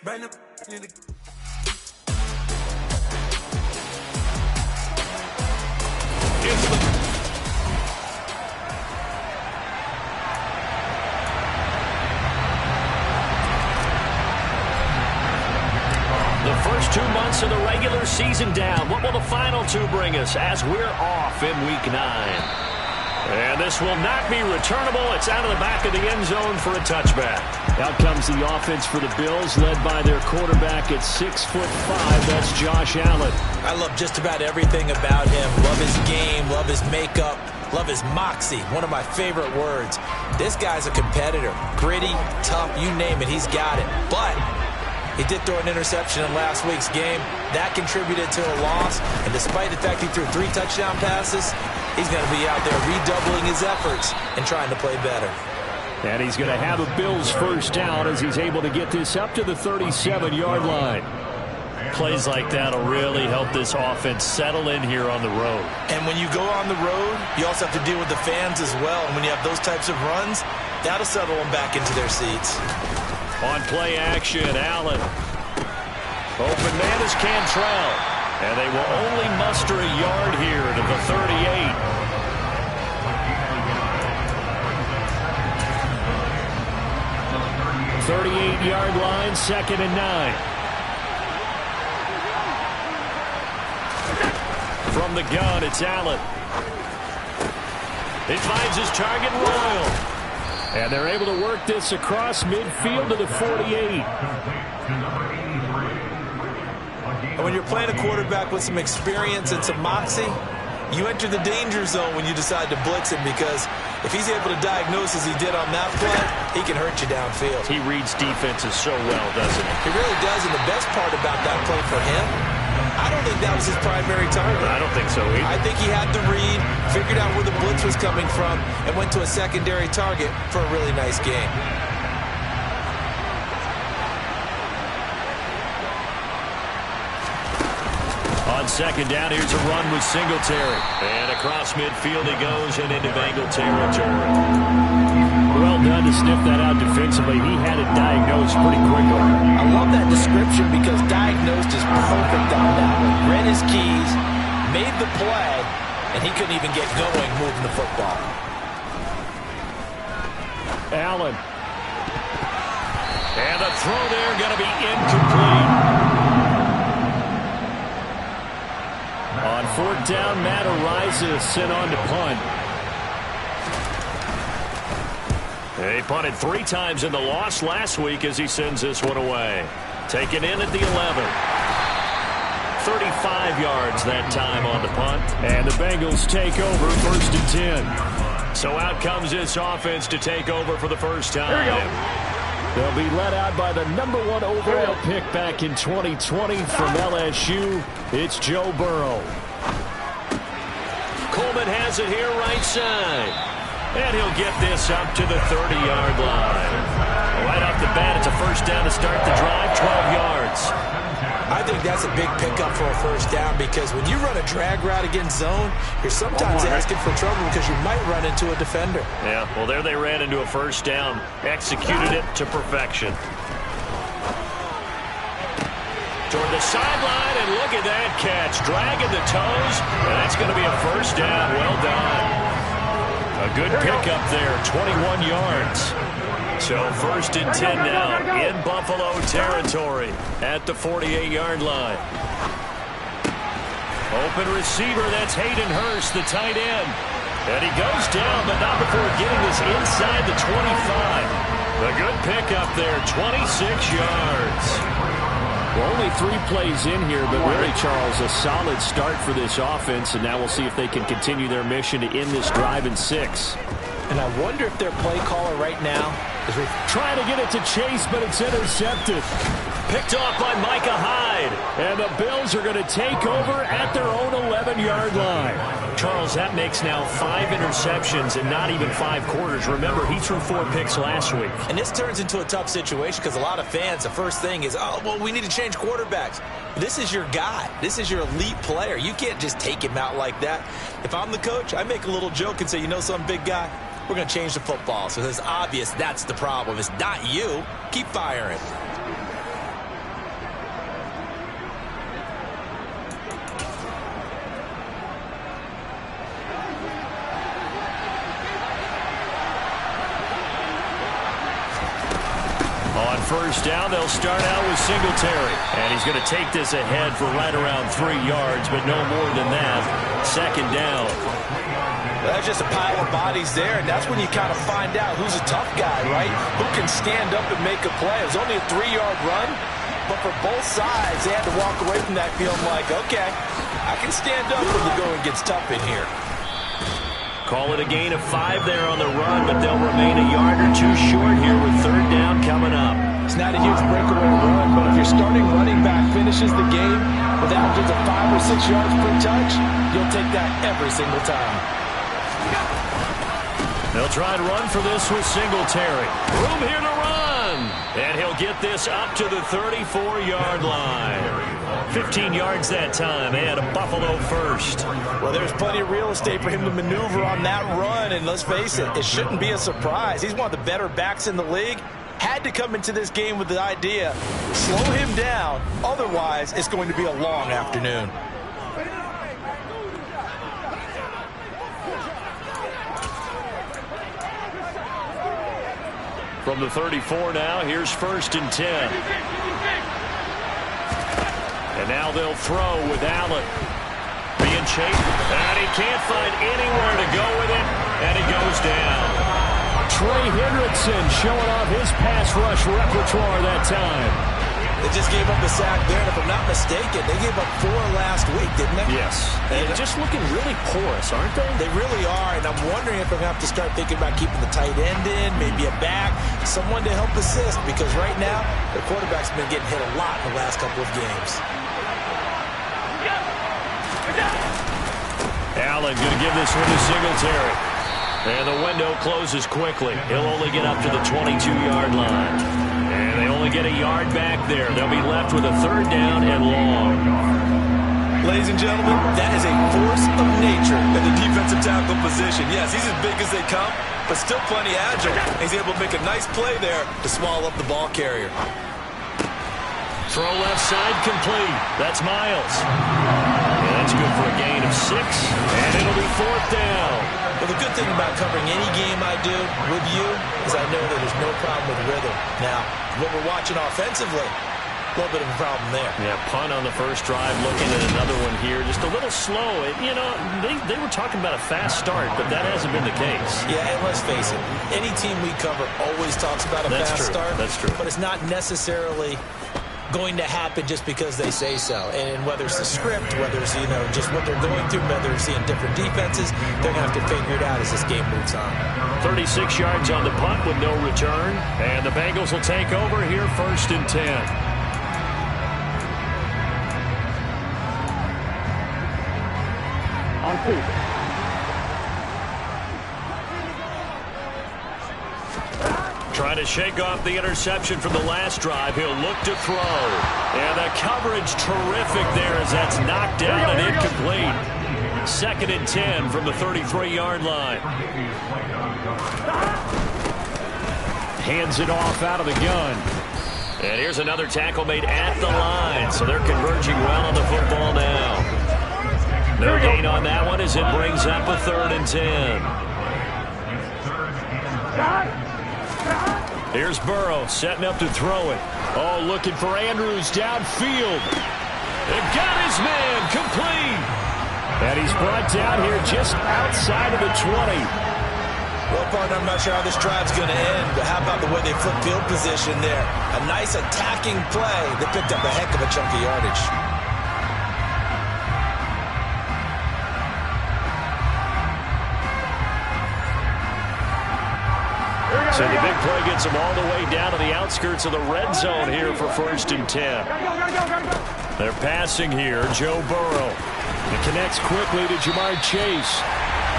The first 2 months of the regular season down. What will the final two bring us as we're off in Week 9? And this will not be returnable. It's out of the back of the end zone for a touchback. Out comes the offense for the Bills, led by their quarterback at 6'5". That's Josh Allen. I love just about everything about him. Love his game, love his makeup, love his moxie. One of my favorite words. This guy's a competitor. Gritty, tough, you name it, he's got it. But he did throw an interception in last week's game. That contributed to a loss. And despite the fact he threw 3 touchdown passes, he's going to be out there redoubling his efforts and trying to play better. And he's going to have a Bills first down as he's able to get this up to the 37-yard line. Plays like that will really help this offense settle in here on the road. And when you go on the road, you also have to deal with the fans as well. And when you have those types of runs, that'll settle them back into their seats. On play action, Allen. Open man is Cantrell. And they will only muster a yard here to the 38. 38-yard line, 2nd and 9. From the gun, it's Allen. It finds his target, Royal. And they're able to work this across midfield to the 48. And when you're playing a quarterback with some experience and some moxie, you enter the danger zone when you decide to blitz him, because if he's able to diagnose as he did on that play, he can hurt you downfield. He reads defenses so well, doesn't he? He really does, and the best part about that play for him, I don't think that was his primary target. I don't think so either. I think he had the read, figured out where the blitz was coming from, and went to a secondary target for a really nice game. On 2nd down, here's a run with Singletary. And across midfield he goes and into Bengal territory. Well done to sniff that out defensively. He had it diagnosed pretty quickly. I love that description because diagnosed is perfect on that one. Read his keys, made the play, and he couldn't even get going moving the football. Allen. And the throw there going to be incomplete. On 4th down, Matt Ariza sent on to punt. He punted 3 times in the loss last week as he sends this one away. Taken in at the 11. 35 yards that time on the punt. And the Bengals take over 1st and 10. So out comes this offense to take over for the first time. There we go. They'll be led out by the #1 overall pick back in 2020 from LSU. It's Joe Burrow. Coleman has it here right side. And he'll get this up to the 30-yard line. Right off the bat, it's a first down to start the drive, 12 yards. I think that's a big pickup for a first down, because when you run a drag route against zone, you're sometimes asking for trouble because you might run into a defender. Yeah, well, there they ran into a first down. Executed it to perfection. Toward the sideline, and look at that catch. Dragging the toes, and that's going to be a first down. Well done. A good pickup there, 21 yards. So 1st and 10 now in Buffalo territory at the 48-yard line. Open receiver, that's Hayden Hurst, the tight end. And he goes down, but not before getting this inside the 25. A good pickup there, 26 yards. Well, only 3 plays in here, but really, Charles, a solid start for this offense, and now we'll see if they can continue their mission to end this drive in 6. And I wonder if their play caller right now is trying to get it to Chase, but it's intercepted. Picked off by Micah Hyde. And the Bills are going to take over at their own 11-yard line. Charles, that makes now 5 interceptions in not even 5 quarters. Remember, he threw 4 picks last week. And this turns into a tough situation because a lot of fans, the first thing is, oh, well, we need to change quarterbacks. This is your guy. This is your elite player. You can't just take him out like that. If I'm the coach, I make a little joke and say, you know, some big guy, we're going to change the football. So it's obvious that's the problem. It's not you. Keep firing. On first down, they'll start out with Singletary. And he's going to take this ahead for right around 3 yards, but no more than that. Second down. Well, that's just a pile of bodies there, and that's when you kind of find out who's a tough guy, right? Who can stand up and make a play. It was only a 3-yard run, but for both sides, they had to walk away from that feeling like, okay, I can stand up when the going gets tough in here. Call it a gain of 5 there on the run, but they'll remain a yard or 2 short here with third down coming up. It's not a huge breakaway run, but if your starting running back finishes the game with averages of 5 or 6 yards per touch, you'll take that every single time. They'll try and run for this with Singletary. Room here to run. And he'll get this up to the 34-yard line. 15 yards that time, and a Buffalo first. Well, there's plenty of real estate for him to maneuver on that run, and let's face it, it shouldn't be a surprise. He's one of the better backs in the league. Had to come into this game with the idea, slow him down, otherwise it's going to be a long afternoon. From the 34 now, here's first and 10. And now they'll throw with Allen. Being chased, and he can't find anywhere to go with it, and he goes down. Trey Hendrickson showing off his pass rush repertoire that time. They just gave up a sack there, and if I'm not mistaken, they gave up 4 last week, didn't they? Yes. And just looking really porous, aren't they? They really are, and I'm wondering if they're going to have to start thinking about keeping the tight end in, maybe a back, someone to help assist, because right now, the quarterback's been getting hit a lot in the last couple of games. Allen going to give this one to Singletary. And the window closes quickly. He'll only get up to the 22-yard line. And they only get a yard back there. They'll be left with a third down and long. Ladies and gentlemen, that is a force of nature in the defensive tackle position. Yes, he's as big as they come, but still plenty agile. He's able to make a nice play there to swallow up the ball carrier. Throw left side complete. That's Miles. And that's good for a gain of 6. And it'll be fourth down. Well, the good thing about covering any game I do with you is I know that there's no problem with rhythm. Now, what we're watching offensively, a little bit of a problem there. Yeah, punt on the first drive, looking at another one here. Just a little slow. You know, they were talking about a fast start, but that hasn't been the case. Yeah, and let's face it, any team we cover always talks about a fast start. That's true. But it's not necessarily going to happen just because they say so. And whether it's the script, whether it's, you know, just what they're going through, whether it's seeing different defenses, they're going to have to figure it out as this game moves on. 36 yards on the punt with no return. And the Bengals will take over here first and 10. On 2. Trying to shake off the interception from the last drive. He'll look to throw. And the coverage terrific there as that's knocked down and incomplete. Second and 10 from the 33-yard line. Hands it off out of the gun. And here's another tackle made at the line. So they're converging well on the football now. No gain on that one as it brings up a third and 10. Here's Burrow setting up to throw it. Oh, looking for Andrews downfield. And got his man complete. And he's brought down here just outside of the 20. Well, partner, I'm not sure how this drive's going to end, but how about the way they flip field position there? A nice attacking play that picked up a heck of a chunk of yardage. So the big play gets him all the way down to the outskirts of the red zone here for first and 10. They're passing here. Joe Burrow. It connects quickly to Jamar Chase.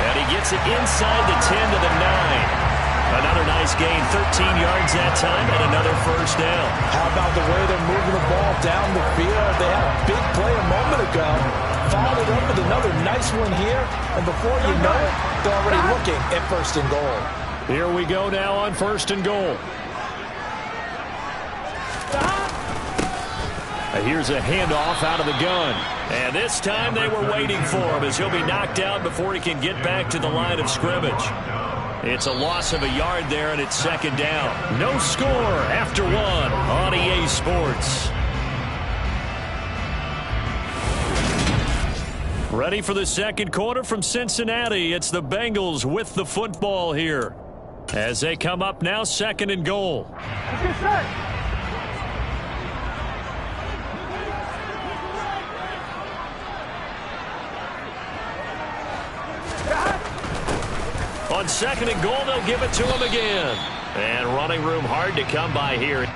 And he gets it inside the 10 to the 9. Another nice gain, 13 yards that time, and another first down. How about the way they're moving the ball down the field? They had a big play a moment ago. Followed it up with another nice one here. And before you know it, they're already looking at first and goal. Here we go now on first and goal. Here's a handoff out of the gun. And this time they were waiting for him as he'll be knocked out before he can get back to the line of scrimmage. It's a loss of a yard there, and it's second down. No score after one on EA Sports. Ready for the second quarter from Cincinnati. It's the Bengals with the football here as they come up now, second and goal. On second and goal, they'll give it to him again. And running room hard to come by here.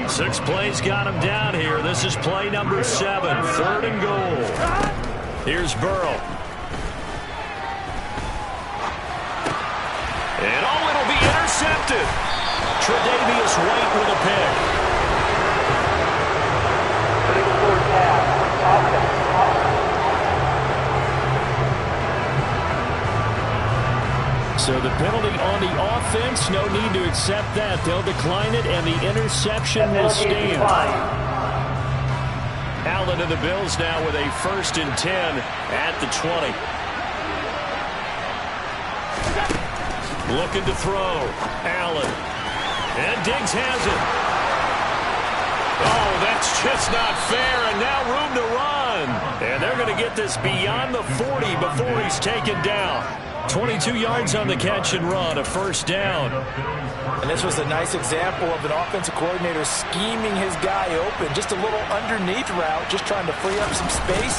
6 plays got him down here. This is play number 7, 3rd and goal. Here's Burrow. And it'll be intercepted. Tre'Davious White with a pick. So the penalty on the offense, no need to accept that. They'll decline it, and the interception will stand. Allen and the Bills now with a 1st and 10 at the 20. Looking to throw. Allen. And Diggs has it. Oh, that's just not fair, and now room to run. And they're going to get this beyond the 40 before he's taken down. 22 yards on the catch and run, a 1st down. And this was a nice example of an offensive coordinator scheming his guy open. Just a little underneath route, just trying to free up some space,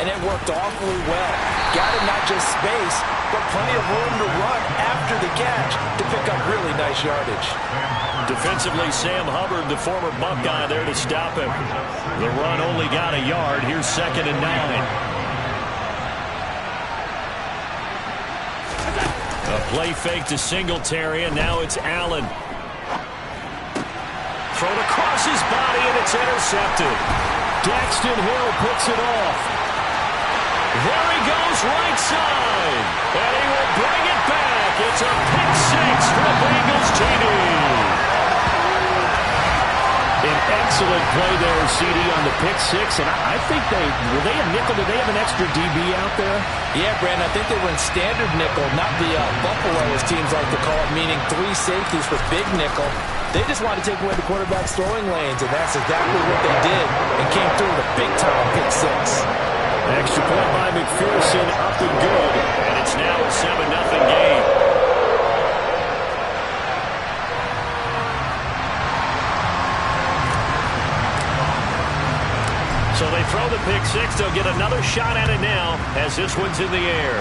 and it worked awfully well. Got him not just space, but plenty of room to run after the catch to pick up really nice yardage. Defensively, Sam Hubbard, the former Buckeye, there to stop him. The run only got a yard. Here's 2nd and 9. A play fake to Singletary, and now it's Allen. Thrown across his body, and it's intercepted. Daxton Hill puts it off. There he goes, right side. And he will bring it back. It's a pick 6 for the Bengals TD. An excellent play there, CD, on the pick 6. And I think were they a nickel? Did they have an extra DB out there? Yeah, Brandon, I think they were in standard nickel, not the Buffalo, as teams like to call it, meaning 3 safeties for big nickel. They just wanted to take away the quarterback's throwing lanes, and that's exactly what they did, and came through with a big-time pick 6. Extra point by McPherson, up and good. And it's now a 7-0 game. So they throw the pick 6. They'll get another shot at it now as this one's in the air.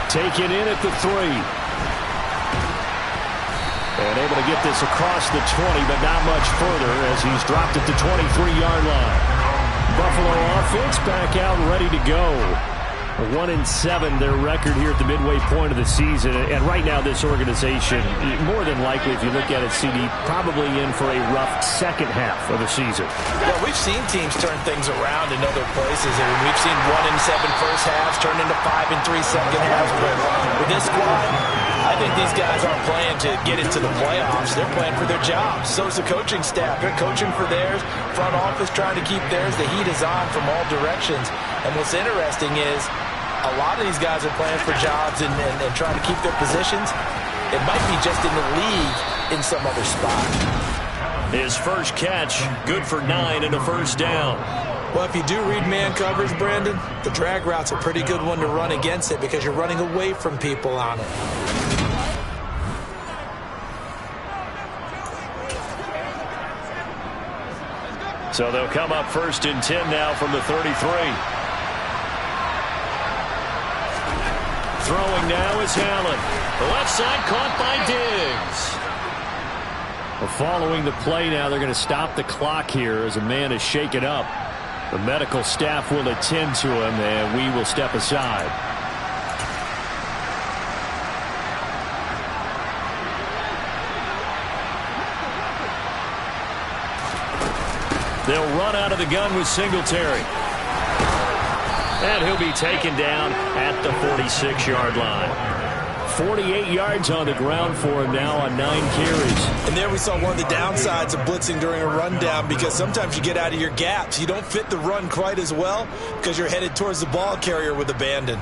Taken in at the 3. And able to get this across the 20, but not much further as he's dropped at the 23-yard line. Buffalo offense back out and ready to go. 1-7 their record here at the midway point of the season. And right now this organization, more than likely, if you look at it, CD, probably in for a rough second half of the season. Well, we've seen teams turn things around in other places. I mean, we've seen 1-7 first halves turn into 5-3 second halves. But with this squad, I think these guys aren't playing to get into the playoffs. They're playing for their jobs. So is the coaching staff. They're coaching for theirs. Front office trying to keep theirs. The heat is on from all directions. And what's interesting is a lot of these guys are playing for jobs and trying to keep their positions. It might be just in the league in some other spot. His first catch, good for 9 and a 1st down. Well, if you do read man coverage, Brandon, the drag route's a pretty good one to run against it because you're running away from people on it. So they'll come up 1st and 10 now from the 33. Throwing now is Allen. The left side caught by Diggs. Well, following the play now, they're going to stop the clock here as a man is shaken up. The medical staff will attend to him, and we will step aside. They'll run out of the gun with Singletary. And he'll be taken down at the 46-yard line. 48 yards on the ground for him now on 9 carries. And there we saw one of the downsides of blitzing during a rundown, because sometimes you get out of your gaps. You don't fit the run quite as well because you're headed towards the ball carrier with abandon.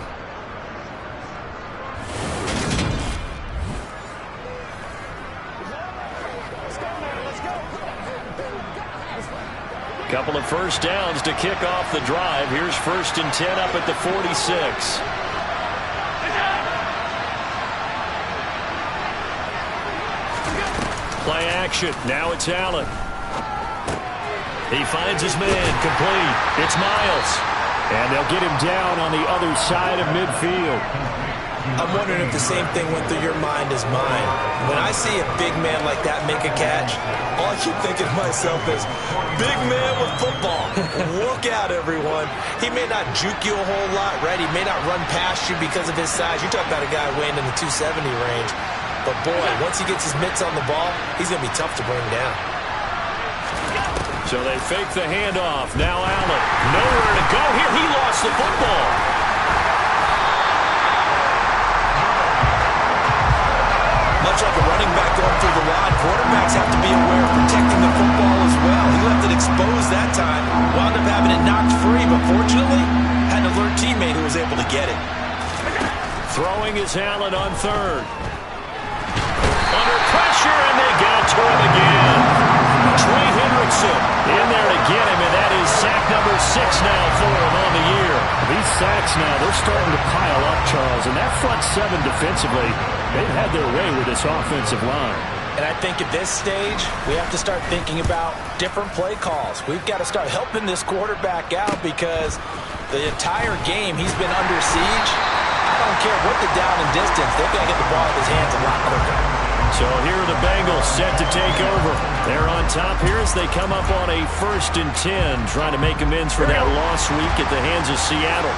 Couple of 1st downs to kick off the drive. Here's 1st and 10 up at the 46. Play action. Now it's Allen. He finds his man. Complete. It's Miles. And they'll get him down on the other side of midfield. I'm wondering if the same thing went through your mind as mine. When I see a big man like that make a catch, all I keep thinking to myself is, big man with football. Look out, everyone. He may not juke you a whole lot, right? He may not run past you because of his size. You talk about a guy weighing in the 270 range. But, boy, once he gets his mitts on the ball, he's going to be tough to bring down. So they fake the handoff. Now Allen. Nowhere to go here. He lost the football. Much like a running back going through the line, quarterbacks have to be aware of protecting the football as well. He left it exposed that time. Wound up having it knocked free, but fortunately, had an alert teammate who was able to get it. Throwing is Allen on third. Under pressure, and they got to him again. Trey Hendrickson in there to get him, and that is sack number 6 now for him on the year. These sacks now, they're starting to pile up, Charles, and that front 7 defensively, they've had their way with this offensive line. And I think at this stage, we have to start thinking about different play calls. We've got to start helping this quarterback out because the entire game he's been under siege. I don't care what the down and distance, they've got to get the ball in his hands a lot quicker. So here are the Bengals set to take over. They're on top here as they come up on a 1st and 10, trying to make amends for that lost week at the hands of Seattle.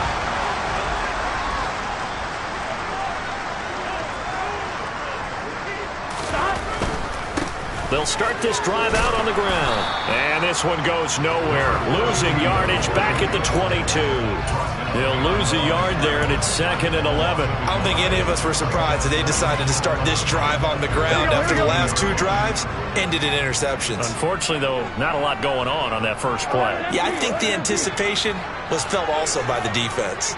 They'll start this drive out on the ground. And this one goes nowhere. Losing yardage back at the 22. They'll lose a yard there, and it's 2nd and 11. I don't think any of us were surprised that they decided to start this drive on the ground after the last 2 drives ended in interceptions. Unfortunately, though, not a lot going on that first play. Yeah, I think the anticipation was felt also by the defense.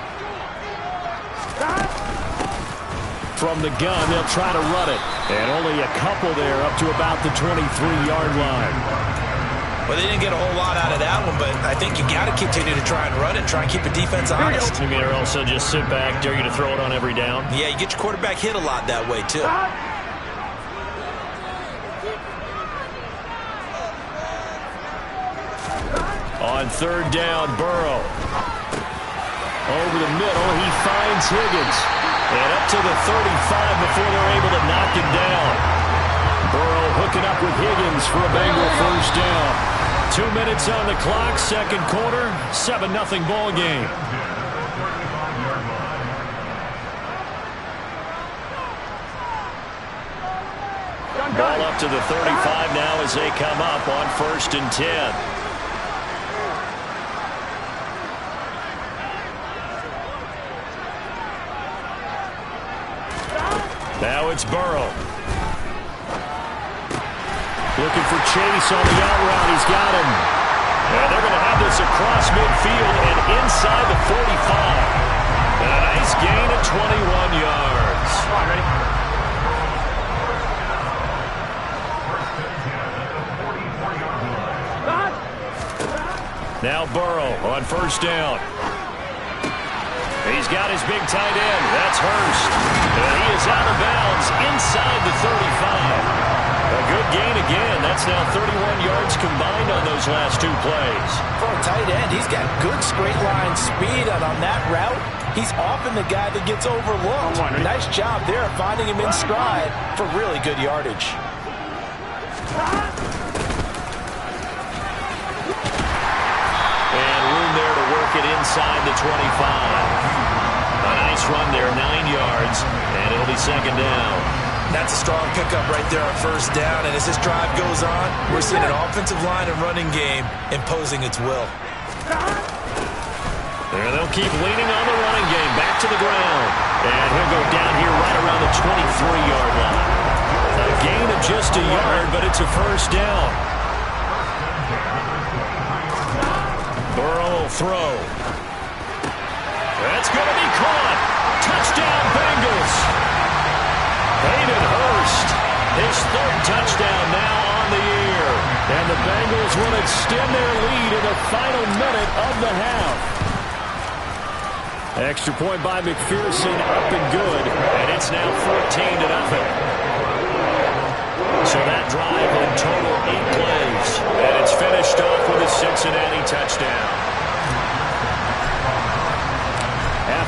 From the gun, they'll try to run it. And only a couple there up to about the 23-yard line. Well, they didn't get a whole lot out of that one, but I think you got to continue to try and run it, try and keep the defense honest. You mean, or else they'll just sit back, dare you to throw it on every down? Yeah, you get your quarterback hit a lot that way, too. On 3rd down, Burrow. Over the middle, he finds Higgins. And up to the 35 before they're able to knock him down. Burrow hooking up with Higgins for a Bengal 1st down. 2 minutes on the clock, 2nd quarter, 7-0 ball game. Ball up to the 35 now as they come up on 1st and 10. Now it's Burrow. Looking for Chase on the out route. He's got him. And they're going to have this across midfield and inside the 45. And a nice gain of 21 yards. Come on, ready? Now Burrow on 1st down. He's got his big tight end. That's Hurst. And he is out of bounds inside the 35. A good gain again. That's now 31 yards combined on those last 2 plays. For a tight end, he's got good straight line speed, and on that route, he's often the guy that gets overlooked. Nice job there of finding him in stride for really good yardage. And room there to work it inside the 25. A nice run there, 9 yards, and it'll be 2nd down. That's a strong pickup right there on 1st down, and as this drive goes on, we're seeing an offensive line and running game imposing its will. There they'll keep leaning on the running game, back to the ground. And he'll go down here right around the 23-yard line. A gain of just a yard, but it's a 1st down. Burrow will throw. That's going to be caught. Touchdown, Bengals. Hayden Hurst, his 3rd touchdown now on the year. And the Bengals will extend their lead in the final minute of the half. Extra point by McPherson, up and good. And it's now 14-0. So that drive in total 8 plays. And it's finished off with a Cincinnati touchdown.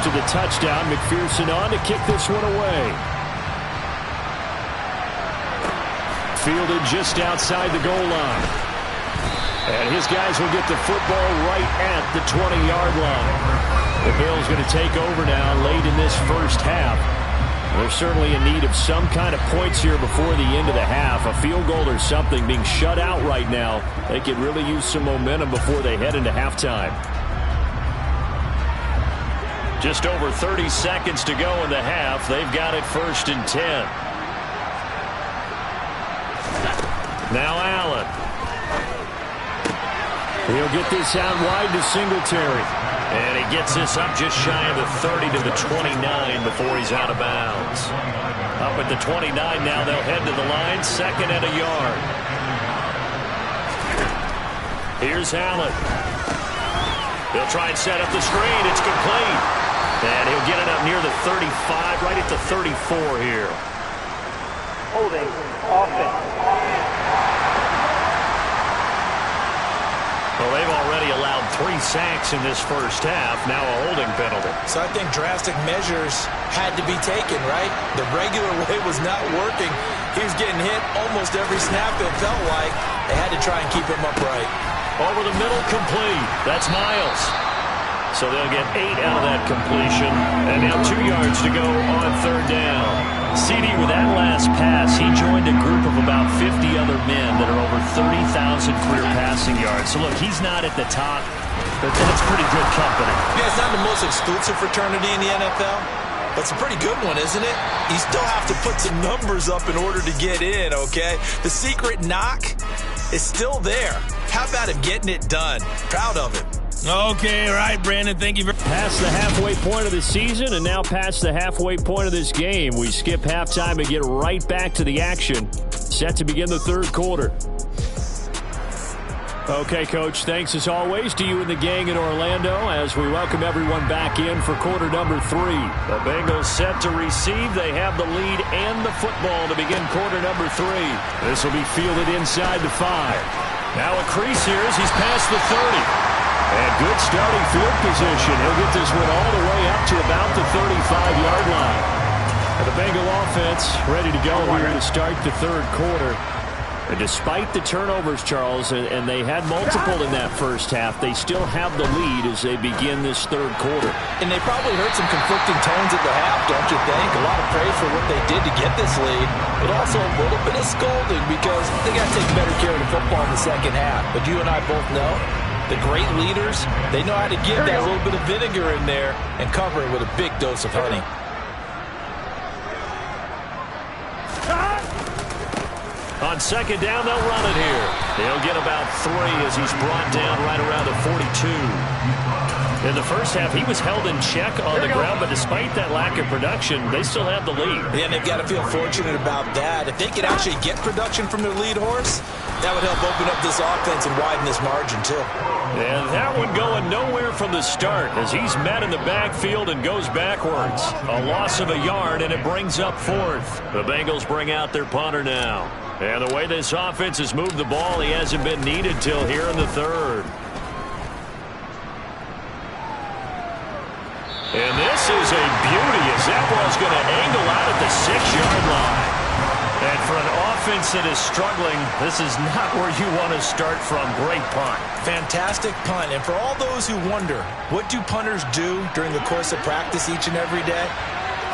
after the touchdown. McPherson on to kick this one away. Fielded just outside the goal line. And his guys will get the football right at the 20-yard line. The Bills going to take over now late in this first half. They're certainly in need of some kind of points here before the end of the half. A field goal or something. Being shut out right now, they could really use some momentum before they head into halftime. Just over 30 seconds to go in the half. They've got it 1st and 10. Now Allen. He'll get this out wide to Singletary. And he gets this up just shy of the 30 to the 29 before he's out of bounds. Up at the 29 now, they'll head to the line, 2nd and a yard. Here's Allen. He'll try and set up the screen. It's complete. And he'll get it up near the 35, right at the 34 here. Holding offense. Well, they've already allowed 3 sacks in this first half. Now a holding penalty. So I think drastic measures had to be taken, right? The regular way was not working. He was getting hit almost every snap, it felt like. They had to try and keep him upright. Over the middle, complete. That's Miles. So they'll get 8 out of that completion. And now 2 yards to go on 3rd down. CD, with that last pass, he joined a group of about 50 other men that are over 30,000 career passing yards. So, look, he's not at the top, but that's pretty good company. Yeah, it's not the most exclusive fraternity in the NFL. That's a pretty good one, isn't it? You still have to put some numbers up in order to get in, okay? The secret knock is still there. How about him getting it done? Proud of him. Okay, all right, Brandon, thank you. Past the halfway point of the season and now past the halfway point of this game. We skip halftime and get right back to the action. Set to begin the 3rd quarter. Okay, Coach, thanks as always to you and the gang in Orlando as we welcome everyone back in for quarter number 3. The Bengals set to receive. They have the lead and the football to begin quarter number 3. This will be fielded inside the 5. Now a crease here as he's past the 30. And good starting field position. He'll get this one all the way up to about the 35-yard line. And the Bengal offense ready to go here to start the 3rd quarter. And despite the turnovers, Charles, and they had multiple in that first half, they still have the lead as they begin this 3rd quarter. And they probably heard some conflicting tones at the half, don't you think? A lot of praise for what they did to get this lead, but also a little bit of scolding because they got to take better care of the football in the second half. But you and I both know the great leaders, they know how to give that little bit of vinegar in there and cover it with a big dose of honey. On 2nd down, they'll run it here. They'll get about 3 as he's brought down right around the 42. In the first half, he was held in check on the ground, but despite that lack of production, they still have the lead. Yeah, and they've got to feel fortunate about that. If they could actually get production from their lead horse, that would help open up this offense and widen this margin, too. And that one going nowhere from the start as he's met in the backfield and goes backwards. A loss of a yard, and it brings up 4th. The Bengals bring out their punter now. And the way this offense has moved the ball, he hasn't been needed till here in the 3rd. And this is a beauty as that ball's going to angle out at the 6-yard line. And for an offense that is struggling, this is not where you want to start from. Great punt. Fantastic punt. And for all those who wonder, what do punters do during the course of practice each and every day?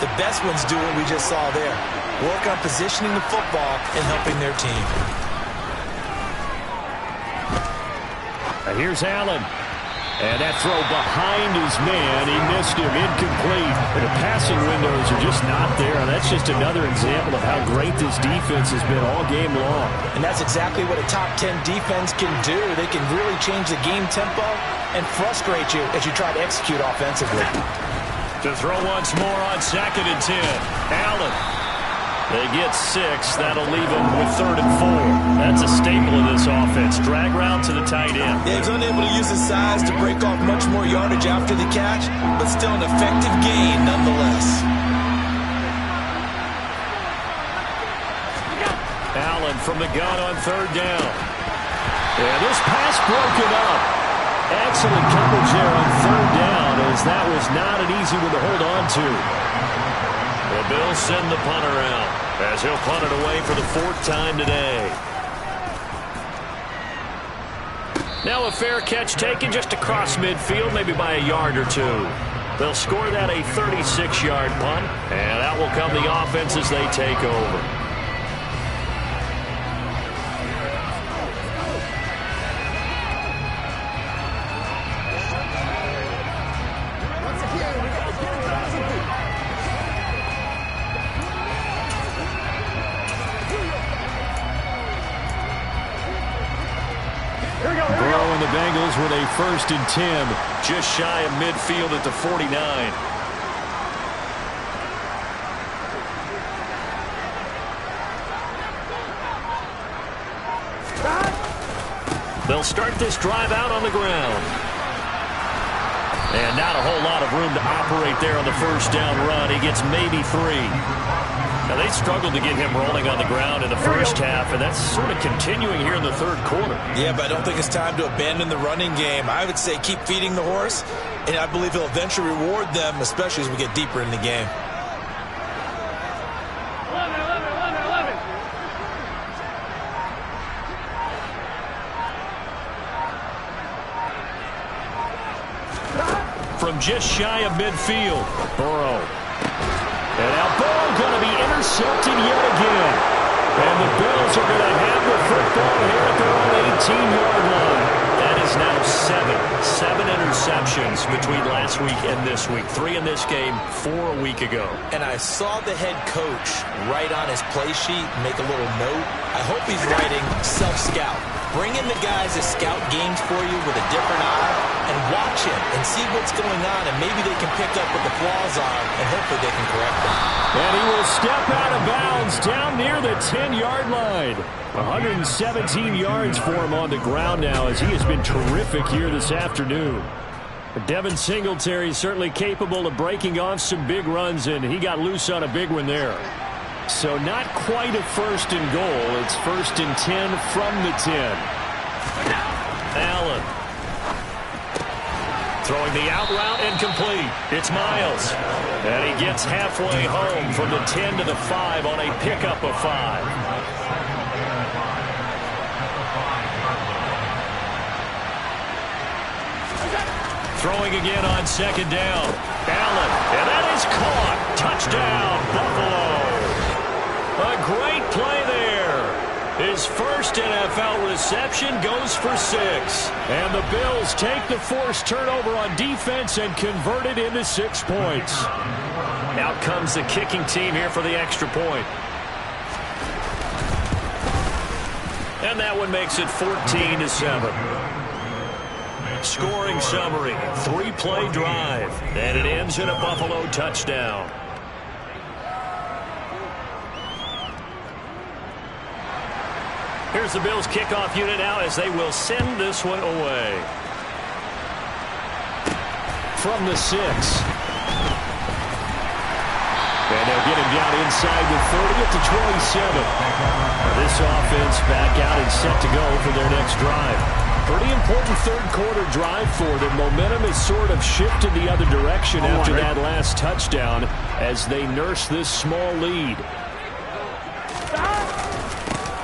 The best ones do what we just saw there. Work on positioning the football and helping their team. Here's Allen. And that throw behind his man, he missed him, incomplete. The passing windows are just not there. And that's just another example of how great this defense has been all game long. And that's exactly what a top 10 defense can do. They can really change the game tempo and frustrate you as you try to execute offensively. To throw once more on 2nd and 10. Allen. They get 6. That'll leave them with 3rd and 4. That's a staple of this offense. Drag route to the tight end. Yeah, he's unable to use his size to break off much more yardage after the catch, but still an effective gain nonetheless. Allen from the gun on 3rd down. Yeah, this pass broken up. Excellent coverage there on 3rd down as that was not an easy one to hold on to. The Bills send the punter out as he'll punt it away for the 4th time today. Now a fair catch taken just across midfield, maybe by a yard or two. They'll score that a 36-yard punt, and out will come the offense as they take over. Burrow and the Bengals with a 1st and 10. Just shy of midfield at the 49. They'll start this drive out on the ground. And not a whole lot of room to operate there on the 1st down run. He gets maybe 3. Now, they struggled to get him rolling on the ground in the 1st half, and that's sort of continuing here in the 3rd quarter. Yeah, but I don't think it's time to abandon the running game. I would say keep feeding the horse, and I believe he'll eventually reward them, especially as we get deeper in the game. From just shy of midfield, Burrow. And now Burrow going to be intercepted yet again. And the Bills are going to have the football here at their own 18-yard line. That is now 7 interceptions between last week and this week. 3 in this game, 4 a week ago. And I saw the head coach write on his play sheet, make a little note. I hope he's writing self-scout. Bring in the guys that scout games for you with a different eye and watch him and see what's going on, and maybe they can pick up what the flaws are, and hopefully they can correct them. And he will step out of bounds down near the 10-yard line. 117 yards for him on the ground now as he has been terrific here this afternoon. Devin Singletary is certainly capable of breaking off some big runs, and he got loose on a big one there. So not quite a 1st and goal. It's 1st and 10 from the 10. Allen. Throwing the out route incomplete. It's Miles. And he gets halfway home from the 10 to the 5 on a pickup of 5. Throwing again on 2nd down. Allen. And that is caught. Touchdown, Buffalo. A great play there. His 1st NFL reception goes for 6. And the Bills take the forced turnover on defense and convert it into 6 points. Out comes the kicking team here for the extra point. And that one makes it 14-7. Scoring summary, 3-play drive. And it ends in a Buffalo touchdown. Here's the Bills kickoff unit now as they will send this one away. From the 6. And they'll get him down inside the 30 at the 27. This offense back out and set to go for their next drive. Pretty important 3rd quarter drive for them. Momentum has sort of shifted the other direction after that last touchdown as they nurse this small lead.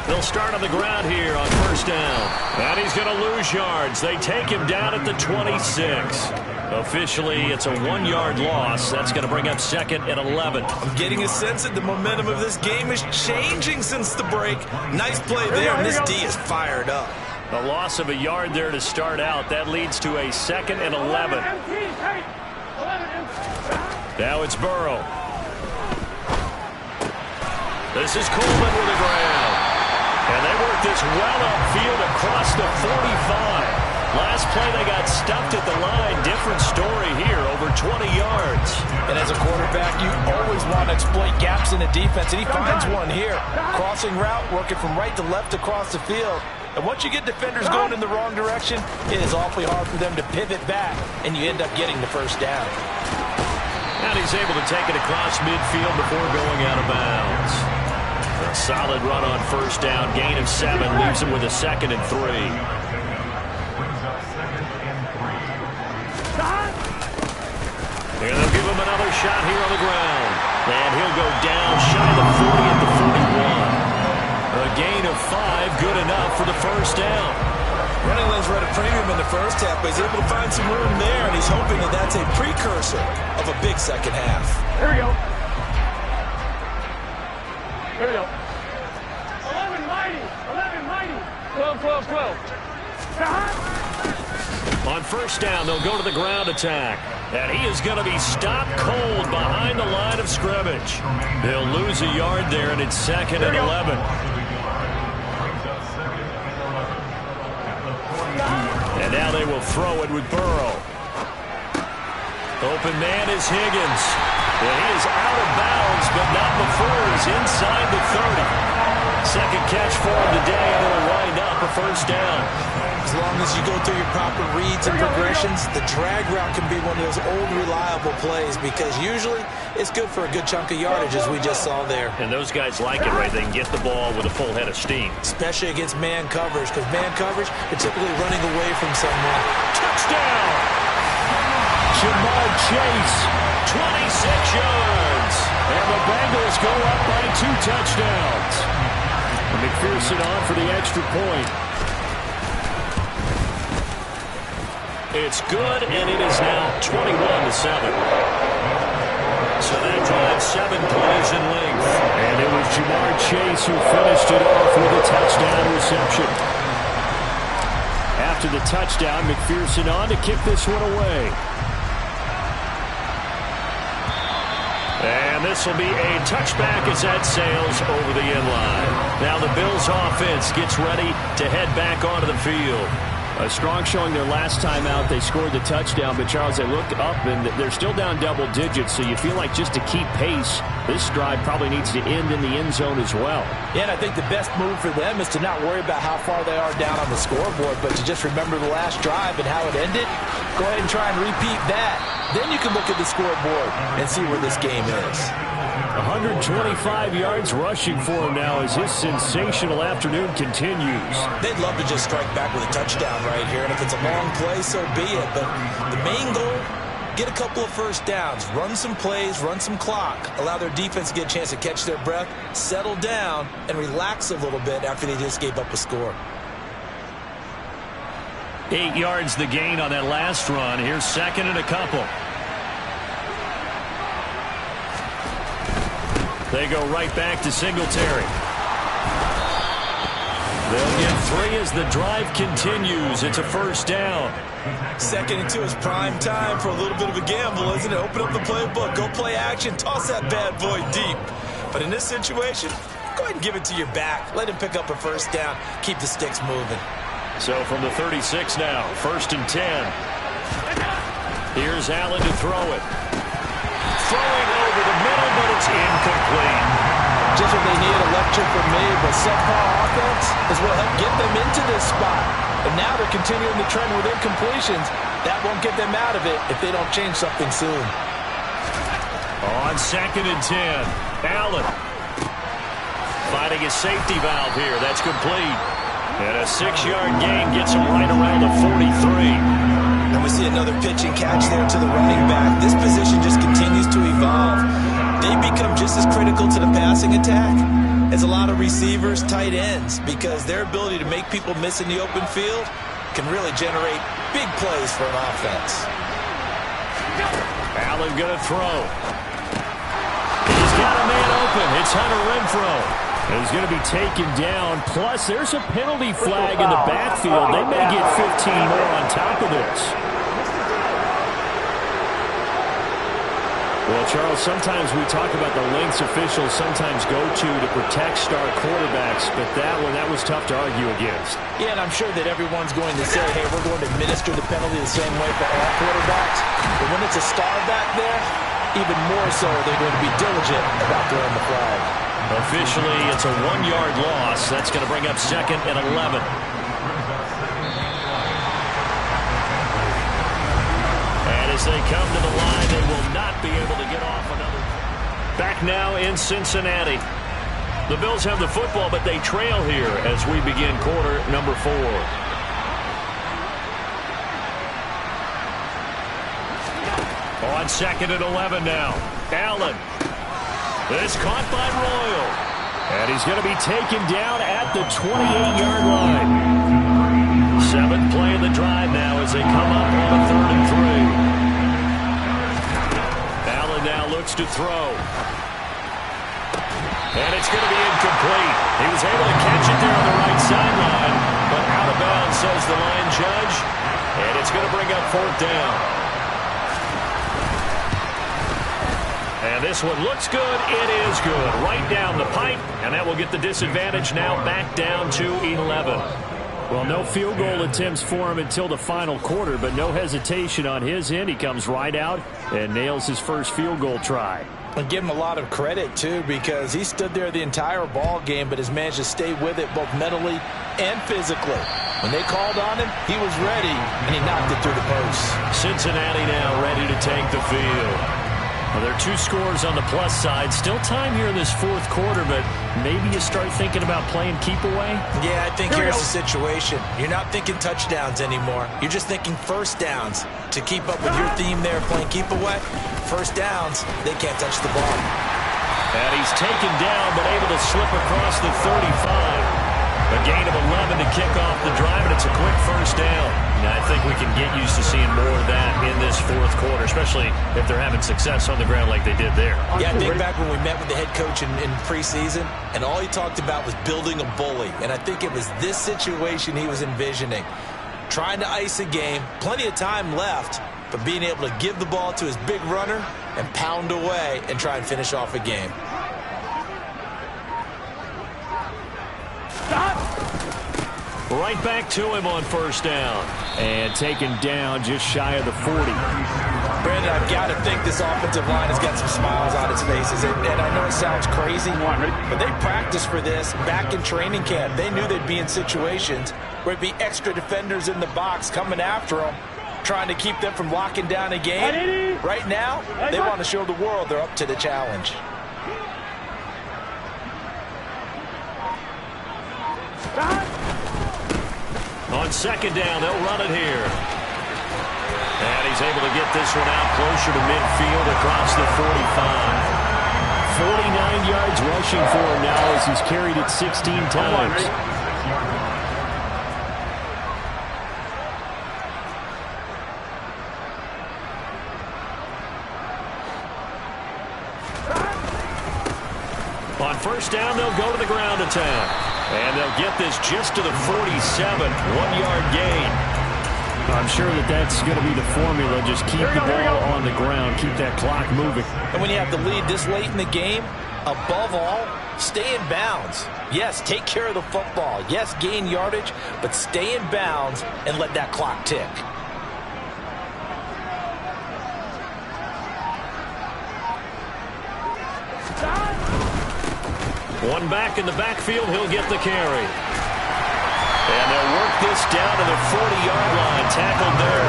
They'll start on the ground here on 1st down. And he's going to lose yards. They take him down at the 26. Officially, it's a 1-yard loss. That's going to bring up 2nd and 11. I'm getting a sense that the momentum of this game is changing since the break. Nice play there, and this D is fired up. A loss of a yard there to start out. That leads to a 2nd and 11. Now it's Burrow. This is Coleman with the ground. And they work this well upfield across the 45. Last play they got stuffed at the line. Different story here, over 20 yards. And as a quarterback, you always want to exploit gaps in the defense, and he finds one here. Crossing route, working from right to left across the field. And once you get defenders going in the wrong direction, it is awfully hard for them to pivot back, and you end up getting the 1st down. And he's able to take it across midfield before going out of bounds. A solid run on 1st down. Gain of 7 leaves him with a 2nd and 3. another shot here on the ground. And he'll go down shy of the 40 at the 41. A gain of 5, good enough for the first down. Running lanes were at a premium in the first half, but he's able to find some room there, and he's hoping that that's a precursor of a big second half. Here we go. Here we go. 11 mighty. 11 mighty. 12, 12, 12. On first down, they'll go to the ground attack. And he is going to be stopped cold behind the line of scrimmage. They'll lose a yard there, and it's 2nd and 11. And now they will throw it with Burrow. Open man is Higgins. And he is out of bounds, but not before he's inside the 30. Second catch for him today, and it'll wind up a first down. As long as you go through your proper reads and progressions, the drag route can be one of those old reliable plays because usually it's good for a good chunk of yardage, as we just saw there. And those guys like it, right? They can get the ball with a full head of steam. Especially against man coverage, because man coverage, they're typically running away from someone. Touchdown! Jamar Chase, 26 yards. And the Bengals go up by 2 touchdowns. And McPherson on for the extra point. It's good, and it is now 21-7. So that drives 7 plays in length. And it was Jamar Chase who finished it off with a touchdown reception. After the touchdown, McPherson on to kick this one away. And this will be a touchback as that sails over the end line. Now the Bills offense gets ready to head back onto the field. A strong showing their last time out. They scored the touchdown, but Charles, they looked up and they're still down double digits, so you feel like just to keep pace, this drive probably needs to end in the end zone as well. Yeah, and I think the best move for them is to not worry about how far they are down on the scoreboard, but to just remember the last drive and how it ended. Go ahead and try and repeat that. Then you can look at the scoreboard and see where this game is. 125 yards rushing for him now as his sensational afternoon continues. They'd love to just strike back with a touchdown right here, and if it's a long play, so be it. But the main goal, get a couple of first downs, run some plays, run some clock, allow their defense to get a chance to catch their breath, settle down, and relax a little bit after they just gave up a score. 8 yards the gain on that last run. Here's 2nd and a couple. They go right back to Singletary. They'll get 3 as the drive continues. It's a first down. 2nd and 2 is prime time for a little bit of a gamble, isn't it? Open up the playbook, go play action, toss that bad boy deep. But in this situation, go ahead and give it to your back. Let him pick up a first down. Keep the sticks moving. So from the 36 now, 1st and 10. Here's Allen to throw it. Throwing over the middle, but it's incomplete. Just what they need, a lecture from me, but subpar offense is what helped get them into this spot. And now they're continuing the trend with incompletions. That won't get them out of it if they don't change something soon. On 2nd and 10, Allen finding a safety valve here. That's complete. And a 6-yard gain gets him right around the 43. And we see another pitch and catch there to the running back. This position just continues to evolve. They become just as critical to the passing attack as a lot of receivers, tight ends, because their ability to make people miss in the open field can really generate big plays for an offense. Allen going to throw. He's got a man open. It's Hunter Renfrow. He's going to be taken down. Plus, there's a penalty flag in the backfield. They may get 15 more on top of this. Well, Charles, sometimes we talk about the lengths officials sometimes go to protect star quarterbacks, but that was tough to argue against. Yeah, and I'm sure that everyone's going to say, hey, we're going to administer the penalty the same way for all quarterbacks. But when it's a star back there, even more so, they're going to be diligent about throwing the flag. Officially, it's a 1-yard loss. That's going to bring up 2nd and 11. And as they come to the line, they will not be able to get off another. Back now in Cincinnati. The Bills have the football, but they trail here as we begin quarter number 4. On 2nd and 11 now. Allen. This caught by Royal. And he's going to be taken down at the 28-yard line. 7th play of the drive now as they come up on a 3rd and 3. Allen now looks to throw. And it's going to be incomplete. He was able to catch it there on the right sideline, but out of bounds, says the line judge. And it's going to bring up 4th down. And this one looks good. It is good. Right down the pipe, and that will get the disadvantage now back down to 11. Well, no field goal attempts for him until the final quarter, but no hesitation on his end. He comes right out and nails his first field goal try. And give him a lot of credit, too, because he stood there the entire ball game, but has managed to stay with it both mentally and physically. When they called on him, he was ready, and he knocked it through the post. Cincinnati now ready to take the field. Well, there are 2 scores on the plus side. Still time here in this 4th quarter, but maybe you start thinking about playing keep away? Yeah, I think here's the situation. You're not thinking touchdowns anymore. You're just thinking first downs. To keep up with your theme there, playing keep away, first downs, they can't touch the ball. And he's taken down, but able to slip across the 35. A gain of 11 to kick off the drive, and it's a quick first down. Now, I think we can get used to seeing more of that in this 4th quarter, especially if they're having success on the ground like they did there. Yeah, I think back when we met with the head coach in preseason, and all he talked about was building a bully. And I think it was this situation he was envisioning. Trying to ice a game, plenty of time left, but being able to give the ball to his big runner and pound away and try and finish off a game. Right back to him on first down. And taken down just shy of the 40. Brandon, I've got to think this offensive line has got some smiles on its faces. And I know it sounds crazy, but they practiced for this back in training camp. They knew they'd be in situations where it'd be extra defenders in the box coming after them, trying to keep them from locking down a game. Right now, they want to show the world they're up to the challenge. On 2nd down, they'll run it here. And he's able to get this one out closer to midfield across the 45. 49 yards rushing for him now as he's carried it 16 times. On first down, they'll go to the ground attack. And they'll get this just to the 47, 1-yard gain. I'm sure that's going to be the formula. Just keep the ball on the ground, keep that clock moving. And when you have the lead this late in the game, above all, stay in bounds. Yes, take care of the football. Yes, gain yardage, but stay in bounds and let that clock tick. One back in the backfield, he'll get the carry. And they'll work this down to the 40-yard line, tackled there.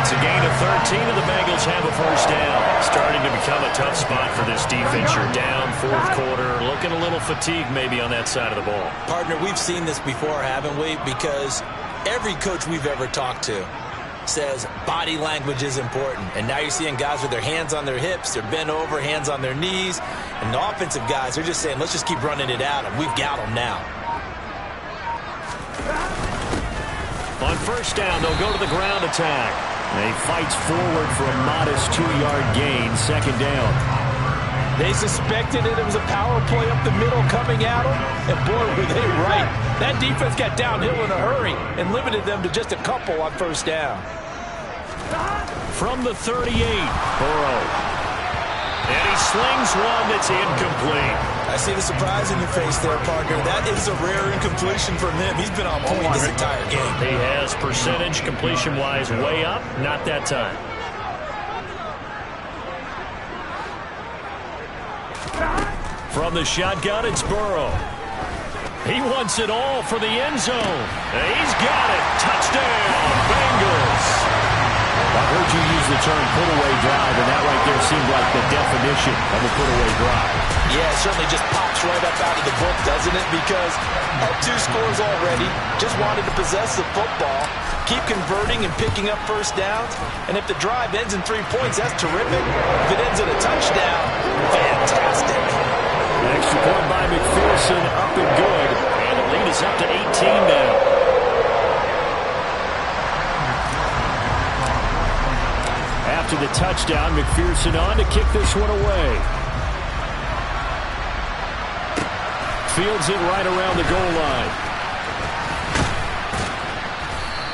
It's a gain of 13, and the Bengals have a first down. Starting to become a tough spot for this defense. You're down 4th quarter, looking a little fatigued maybe on that side of the ball. Partner, we've seen this before, haven't we? Because every coach we've ever talked to says body language is important. And now you're seeing guys with their hands on their hips, they're bent over, hands on their knees. And the offensive guys are just saying, let's just keep running it at them. We've got them now. On first down, they'll go to the ground attack. And he fights forward for a modest 2-yard gain, 2nd down. They suspected it was a power play up the middle coming at them. And boy, were they right. That defense got downhill in a hurry and limited them to just a couple on first down. From the 38, Burrow. And he slings one that's incomplete. I see the surprise in your face there, partner. That is a rare incompletion from him. He's been on point this entire game. He has percentage completion-wise way up. Not that time. From the shotgun, it's Burrow. He wants it all for the end zone. And he's got it. Touchdown, Bengals. I heard you use the term put-away drive, and that right there seemed like the definition of a put-away drive. Yeah, it certainly just pops right up out of the book, doesn't it? Because up 2 scores already, just wanted to possess the football, keep converting and picking up first downs. And if the drive ends in 3 points, that's terrific. If it ends in a touchdown, fantastic. An extra point by McPherson, up and good. And the lead is up to 18 now. After the touchdown, McPherson on to kick this one away. Fields it right around the goal line.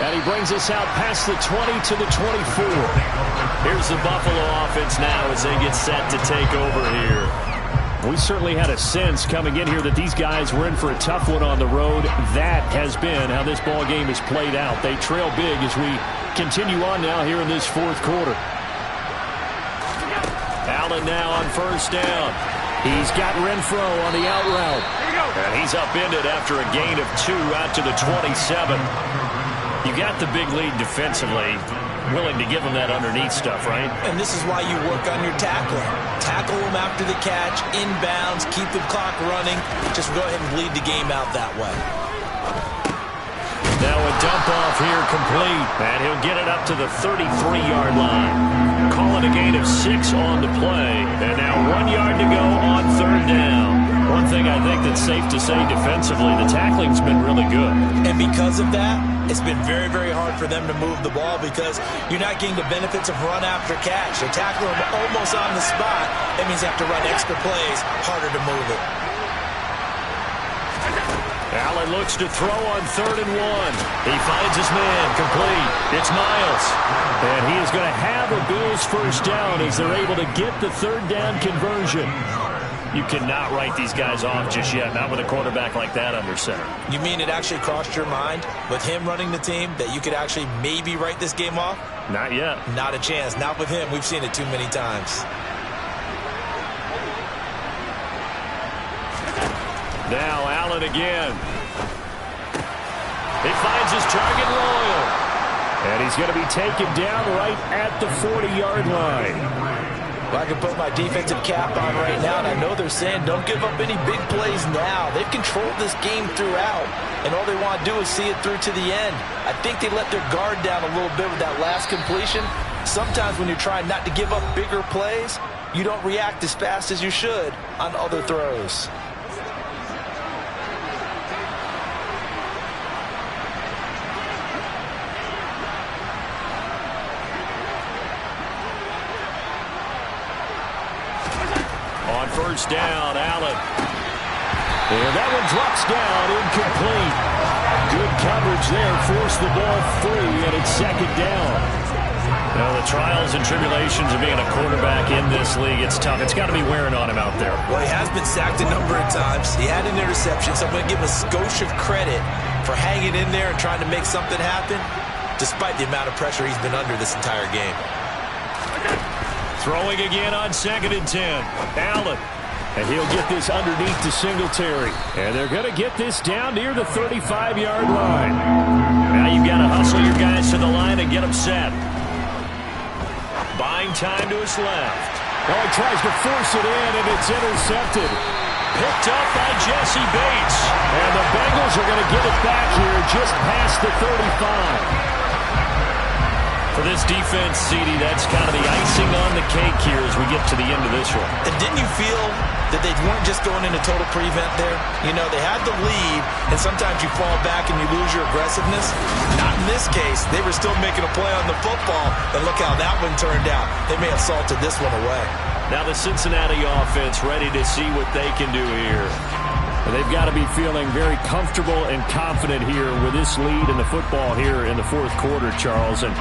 And he brings us out past the 20 to the 24. Here's the Buffalo offense now as they get set to take over here. We certainly had a sense coming in here that these guys were in for a tough one on the road. That has been how this ball game has played out. They trail big as we continue on now here in this fourth quarter. Allen now on first down. He's got Renfro on the out route. And he's upended after a gain of 2 out to the 27. You got the big lead defensively. Willing to give him that underneath stuff, right? And this is why you work on your tackling. Tackle him after the catch, inbounds, keep the clock running. Just go ahead and bleed the game out that way. Now a dump off here complete. And he'll get it up to the 33-yard line. Call it a gain of 6 on the play. And now 1 yard to go on third down. One thing I think that's safe to say defensively, the tackling's been really good. And because of that, it's been very, very hard for them to move the ball because you're not getting the benefits of run after catch. They're tackling them almost on the spot. That means you have to run extra plays, harder to move it. Allen looks to throw on 3rd and 1. He finds his man, complete. It's Miles. And he is going to have a Bills first down as they're able to get the third down conversion. You cannot write these guys off just yet, not with a quarterback like that under center. You mean it actually crossed your mind with him running the team that you could actually maybe write this game off? Not yet. Not a chance. Not with him. We've seen it too many times. Now Allen again. He finds his target Royal. And he's going to be taken down right at the 40-yard line. Well, I can put my defensive cap on right now, and I know they're saying don't give up any big plays now. They've controlled this game throughout, and all they want to do is see it through to the end. I think they let their guard down a little bit with that last completion. Sometimes when you're trying not to give up bigger plays, you don't react as fast as you should on other throws. First down, Allen. And that one drops down, incomplete. Good coverage there, forced the ball free, and it's 2nd down. Now, the trials and tribulations of being a quarterback in this league, it's tough. It's got to be wearing on him out there. Well, he has been sacked a number of times. He had an interception, so I'm going to give him a skosh of credit for hanging in there and trying to make something happen, despite the amount of pressure he's been under this entire game. Throwing again on 2nd and 10. Allen. And he'll get this underneath to Singletary. And they're going to get this down near the 35-yard line. Now you've got to hustle your guys to the line and get them set. Buying time to his left. Oh, he tries to force it in, and it's intercepted. Picked up by Jesse Bates. And the Bengals are going to get it back here just past the 35. For this defense, CD, that's kind of the icing on the cake here as we get to the end of this one. And didn't you feel that they weren't just going into total prevent there? You know, they had the lead, and sometimes you fall back and you lose your aggressiveness. Not in this case. They were still making a play on the football, and look how that one turned out. They may have salted this one away. Now the Cincinnati offense ready to see what they can do here. They've got to be feeling very comfortable and confident here with this lead in the football here in the fourth quarter, Charles. And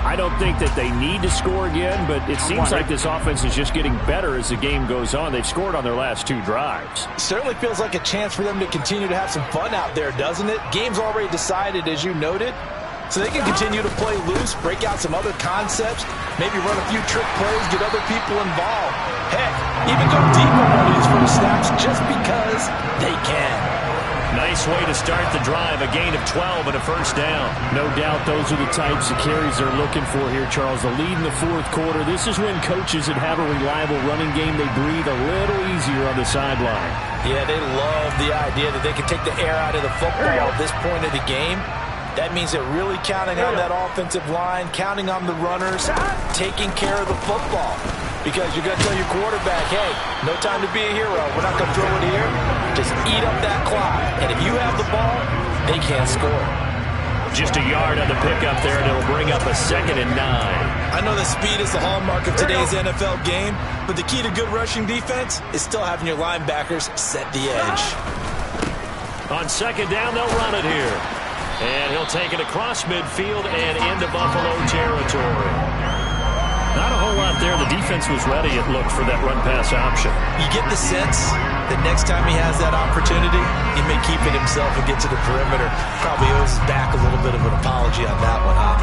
I don't think that they need to score again, but it seems like this offense is just getting better as the game goes on. They've scored on their last 2 drives. Certainly feels like a chance for them to continue to have some fun out there, doesn't it? Game's already decided, as you noted. So they can continue to play loose, break out some other concepts, maybe run a few trick plays, get other people involved. Heck, even go deep on one of these first snaps just because they can. Nice way to start the drive, a gain of 12 and a first down. No doubt those are the types of carries they're looking for here, Charles. The lead in the fourth quarter. This is when coaches that have a reliable running game, they breathe a little easier on the sideline. Yeah, they love the idea that they can take the air out of the football at this point of the game. That means they're really counting on that offensive line, counting on the runners, taking care of the football. Because you're going to tell your quarterback, hey, no time to be a hero. We're not going to throw it here. Just eat up that clock. And if you have the ball, they can't score. Just a yard on the pickup there, and it'll bring up a 2nd and 9. I know that speed is the hallmark of today's NFL game, but the key to good rushing defense is still having your linebackers set the edge. On 2nd down, they'll run it here. And he'll take it across midfield and into Buffalo territory. Not a whole lot there. The defense was ready, it looked, for that run-pass option. You get the sense that next time he has that opportunity, he may keep it himself and get to the perimeter. Probably owes his back a little bit of an apology on that one, huh?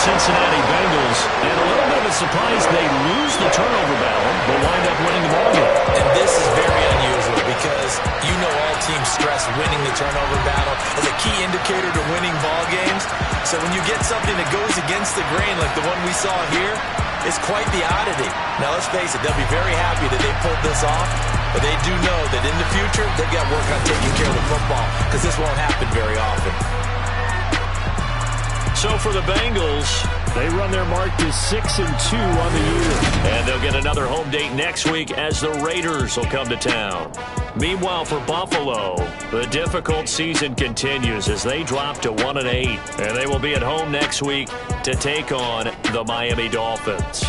Cincinnati Bengals, and a little bit of a surprise they lose the turnover battle, but wind up winning the ballgame. And this is very unusual because you know all teams stress winning the turnover battle as a key indicator to winning ball games. So when you get something that goes against the grain like the one we saw here, it's quite the oddity. Now let's face it, they'll be very happy that they pulled this off, but they do know that in the future they've got work on taking care of the football because this won't happen very often. So for the Bengals, they run their mark to 6-2 on the year. And they'll get another home date next week as the Raiders will come to town. Meanwhile, for Buffalo, the difficult season continues as they drop to 1-8. And they will be at home next week to take on the Miami Dolphins.